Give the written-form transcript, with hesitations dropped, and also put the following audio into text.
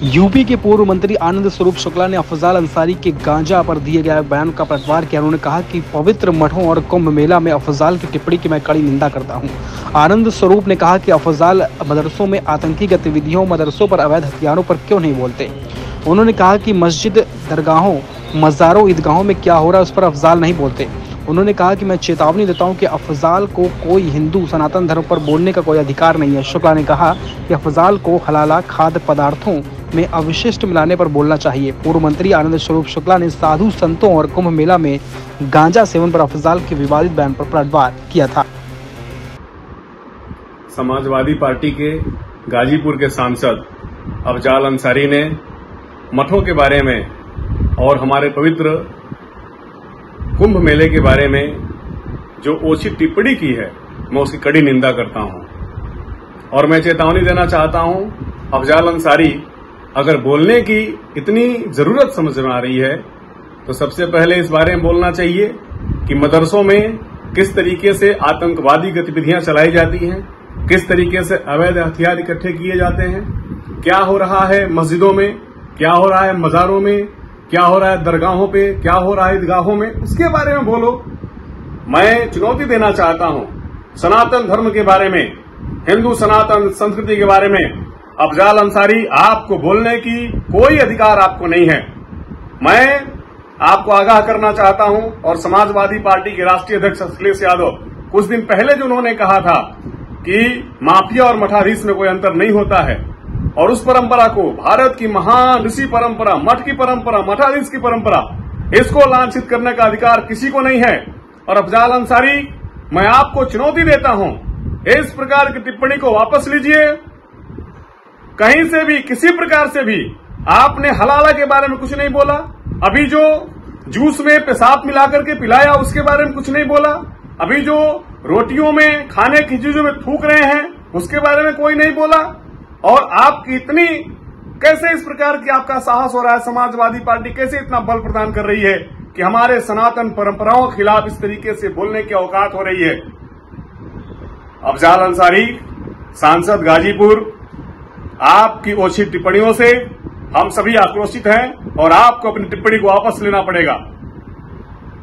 UP के पूर्व मंत्री आनंद स्वरूप शुक्ला ने अफजाल अंसारी के गांजा पर दिए गए बयान का पलटवार किया। उन्होंने कहा कि पवित्र मठों और कुंभ मेला में अफजाल की टिप्पणी की मैं कड़ी निंदा करता हूं। आनंद स्वरूप ने कहा कि अफजाल मदरसों में आतंकी गतिविधियों, मदरसों पर अवैध हथियारों पर क्यों नहीं बोलते। उन्होंने कहा कि मस्जिद, दरगाहों, मज़ारों, ईदगाहों में क्या हो रहा है उस पर अफजाल नहीं बोलते। उन्होंने कहा कि मैं चेतावनी देता हूं कि अफजाल को कोई हिंदू सनातन धर्म पर बोलने का कोई अधिकार नहीं है। शुक्ला ने कहा कि अफजाल को हलाला खाद्य पदार्थों में अवशिष्ट मिलाने पर बोलना चाहिए। पूर्व मंत्री आनंद स्वरूप शुक्ला ने साधु संतों और कुंभ मेला में गांजा सेवन पर अफजाल के विवादित बयान पर पलटवार किया था। समाजवादी पार्टी के गाजीपुर के सांसद अफजाल अंसारी ने मठों के बारे में और हमारे पवित्र कुंभ मेले के बारे में जो ओछी टिप्पणी की है, मैं उसकी कड़ी निंदा करता हूं और मैं चेतावनी देना चाहता हूं। अफजाल अंसारी अगर बोलने की इतनी जरूरत समझ में आ रही है तो सबसे पहले इस बारे में बोलना चाहिए कि मदरसों में किस तरीके से आतंकवादी गतिविधियां चलाई जाती हैं, किस तरीके से अवैध हथियार इकट्ठे किए जाते हैं, क्या हो रहा है मस्जिदों में, क्या हो रहा है मज़ारों में, क्या हो रहा है दरगाहों पे, क्या हो रहा है ईदगाहों में, उसके बारे में बोलो। मैं चुनौती देना चाहता हूं सनातन धर्म के बारे में, हिंदू सनातन संस्कृति के बारे में अफजाल अंसारी, आपको बोलने की कोई अधिकार आपको नहीं है। मैं आपको आगाह करना चाहता हूं और समाजवादी पार्टी के राष्ट्रीय अध्यक्ष अखिलेश यादव, कुछ दिन पहले जो उन्होंने कहा था कि माफिया और मठाधीश में कोई अंतर नहीं होता है और उस परंपरा को, भारत की महान ऋषि परंपरा, मठ की परंपरा, मठाधीश की परंपरा, इसको लांछित करने का अधिकार किसी को नहीं है। और अफजाल अंसारी, मैं आपको चुनौती देता हूं, इस प्रकार की टिप्पणी को वापस लीजिए। कहीं से भी, किसी प्रकार से भी आपने हलाला के बारे में कुछ नहीं बोला। अभी जो जूस में पेशाब मिलाकर के पिलाया उसके बारे में कुछ नहीं बोला। अभी जो रोटियों में, खाने की चीजों में थूक रहे हैं उसके बारे में कोई नहीं बोला। और आपकी इतनी, कैसे इस प्रकार की आपका साहस हो रहा है, समाजवादी पार्टी कैसे इतना बल प्रदान कर रही है कि हमारे सनातन परंपराओं के खिलाफ इस तरीके से बोलने की औकात हो रही है। अफजाल अंसारी, सांसद गाजीपुर, आपकी ओछी टिप्पणियों से हम सभी आक्रोशित हैं और आपको अपनी टिप्पणी को वापस लेना पड़ेगा।